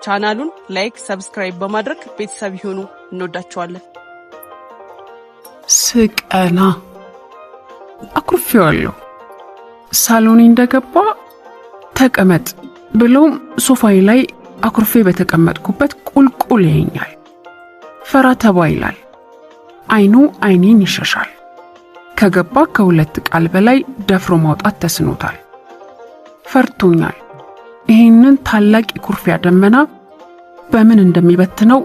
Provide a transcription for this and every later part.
ቻናሉን ላይክ፣ ሰብስክራይብ በማድረግ ቤተሰብ ይሁኑ። እንወዳችኋለን። ስቀና አኩርፌዋለሁ። ሳሎኔ እንደገባ ተቀመጥ ብሎም ሶፋዬ ላይ አኩርፌ በተቀመጥኩበት ቁልቁል ያየኛል። ፈራ ተባ ይላል። አይኑ አይኔን ይሸሻል። ከገባ ከሁለት ቃል በላይ ደፍሮ ማውጣት ተስኖታል። ፈርቶኛል። ይሄንን ታላቅ የኩርፊያ ደመና በምን እንደሚበትነው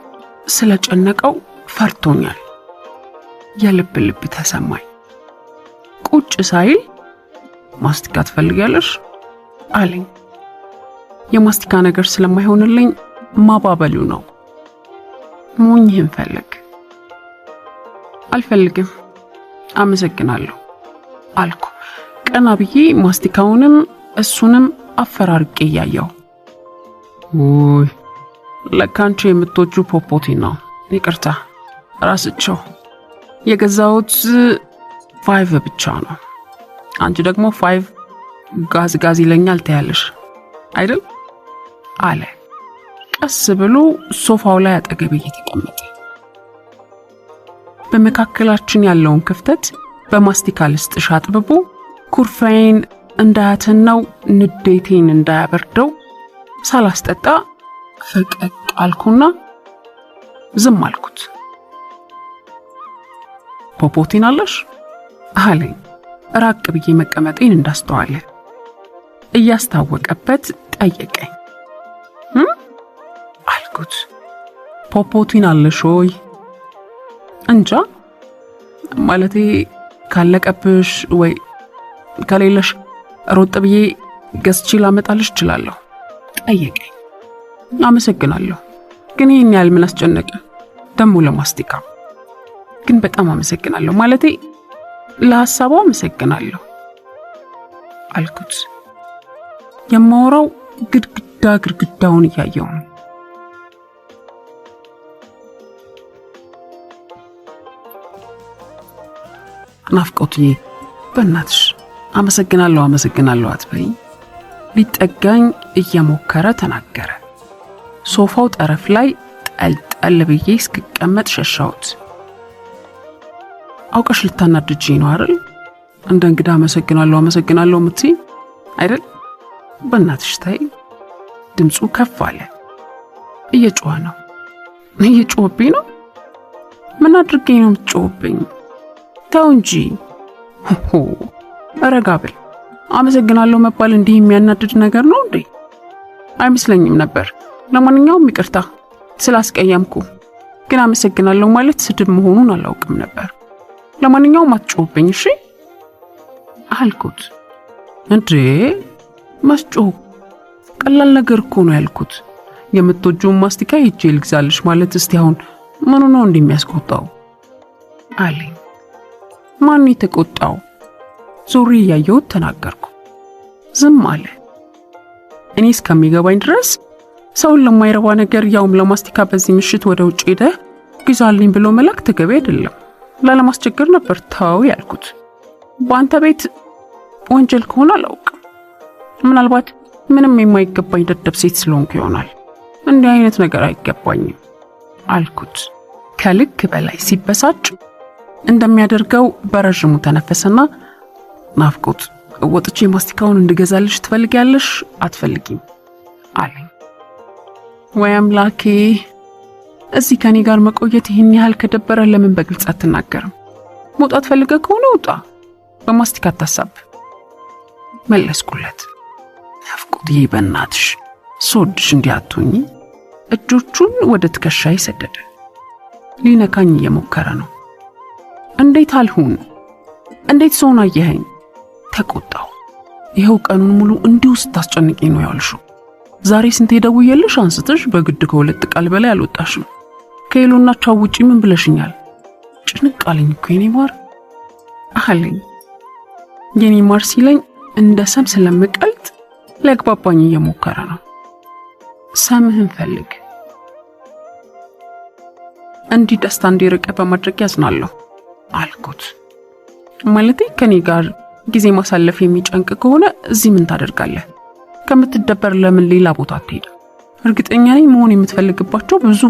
ስለጨነቀው ፈርቶኛል። የልብ ልብ ተሰማኝ። ቁጭ ሳይል ማስቲካ ትፈልጊያለሽ አለኝ። የማስቲካ ነገር ስለማይሆንልኝ ማባበሉ ነው። ሞኝህን ፈልግ። አልፈልግም አመሰግናለሁ አልኩ። ቀና ብዬ ማስቲካውንም እሱንም አፈራርቄ ያያው። ውይ ለካንቺ የምትወጁ ፖፖቲ ነው። ይቅርታ ራስቸው የገዛሁት 5 ብቻ ነው። አንቺ ደግሞ 5 ጋዝ ይለኛል ታያለሽ አይደል አለ። ቀስ ብሎ ሶፋው ላይ አጠገቤ እየተቀመጠ በመካከላችን ያለውን ክፍተት በማስቲካ ልስጥሽ አጥብቦ ኩርፋዬን እንዳያተናው ንዴቴን እንዳያበርደው ሳላስጠጣ ፈቀቅ አልኩና ዝም አልኩት። ፖፖቲን አለሽ አለኝ ራቅ ብዬ መቀመጤን እንዳስተዋለ። እያስታወቀበት ጠየቀኝ። አልኩት። ፖፖቲን አለሽ ወይ? እንጃ ማለቴ ካለቀብሽ ወይ ከሌለሽ ሮጥ ብዬ ገዝቼ ላመጣልሽ እችላለሁ ጠየቀኝ። አመሰግናለሁ፣ ግን ይሄን ያህል ምን አስጨነቀ? ደሞ ለማስቲካ ግን በጣም አመሰግናለሁ፣ ማለቴ ለሐሳቡ አመሰግናለሁ አልኩት። የማወራው ግድግዳውን እያየው ነው። ናፍቆትዬ በእናትሽ አመሰግናለሁ አትበይ። ሊጠጋኝ እየሞከረ ተናገረ። ሶፋው ጠረፍ ላይ ጠልጠል ብዬ እስክቀመጥ ሸሻሁት። አውቀሽ ልታናድጂኝ ነው አይደል? እንደ እንግዳ አመሰግናለሁ የምትይ አይደል? በእናትሽ ታይ። ድምፁ ከፍ አለ። እየጮኸ ነው። እየጮኸብኝ ነው? ምን አድርጌ ነው የምትጮህብኝ? ተው እንጂ። ረጋ በል። አመሰግናለሁ መባል እንዲህ የሚያናድድ ነገር ነው እንዴ? አይመስለኝም ነበር። ለማንኛውም ይቅርታ ስላስቀየምኩ፣ ግን አመሰግናለሁ ማለት ስድብ መሆኑን አላውቅም ነበር። ለማንኛውም አትጮህብኝ እሺ አልኩት። እንዴ ማስጮህ ቀላል ነገር እኮ ነው ያልኩት። የምትወጂውን ማስቲካ ሄጄ ልግዛልሽ ማለት እስቲ አሁን ምኑ ነው እንደሚያስቆጣው አለኝ። ማን የተቆጣው? ዞሪ ያየሁት ተናገርኩ። ዝም አለ። እኔ እስከሚገባኝ ድረስ ሰውን ለማይረባ ነገር ያውም ለማስቲካ በዚህ ምሽት ወደ ውጭ ሄደ ግዛልኝ ብሎ መላክ ተገቢ አይደለም። ላለማስቸገር ነበር ታው ያልኩት። በአንተ ቤት ወንጀል ከሆነ አላውቅም። ምናልባት ምንም የማይገባኝ ደደብ ሴት ስለሆንኩ ይሆናል። እንዲህ አይነት ነገር አይገባኝም አልኩት። ከልክ በላይ ሲበሳጭ እንደሚያደርገው በረጅሙ ተነፈሰና ናፍቆት ወጥቼ ማስቲካውን እንድገዛልሽ ትፈልጊያለሽ አትፈልጊም አለኝ። ወይ አምላኬ፣ እዚህ ከኔ ጋር መቆየት ይሄን ያህል ከደበረ ለምን በግልጽ አትናገርም? መውጣት ፈልገህ ከሆነ ውጣ፣ በማስቲካ አታሳብ መለስኩለት። ናፍቆትዬ በእናትሽ ሶድሽ እንዲያቱኝ። እጆቹን ወደ ትከሻዬ ሰደደ። ሊነካኝ እየሞከረ ነው። እንዴት አልሁን? እንዴት ሰውን አየኸኝ? ተቆጣው። ይኸው ቀኑን ሙሉ እንዲሁ ስታስጨንቂኝ ነው ያልሽው። ዛሬ ስንቴ ደውዬልሽ አንስተሽ በግድ ከሁለት ቃል በላይ አልወጣሽም። ከሄሎና ቻው ውጪ ምን ብለሽኛል? ጭንቅ አለኝ እኮ የኔ ማር አለኝ። የኔ ማር ሲለኝ እንደ ሰም ስለምቀልጥ ሊያግባባኝ እየሞከረ ነው። ሰምህን ፈልግ። እንዲህ ደስታ እንዲርቅ በማድረግ ያዝናለሁ አልኩት። ማለቴ ከኔ ጋር ጊዜ ማሳለፍ የሚጨንቅ ከሆነ እዚህ ምን ታደርጋለህ? ከምትደበር ለምን ሌላ ቦታ አትሄድ? እርግጠኛ ነኝ መሆን የምትፈልግባቸው ብዙ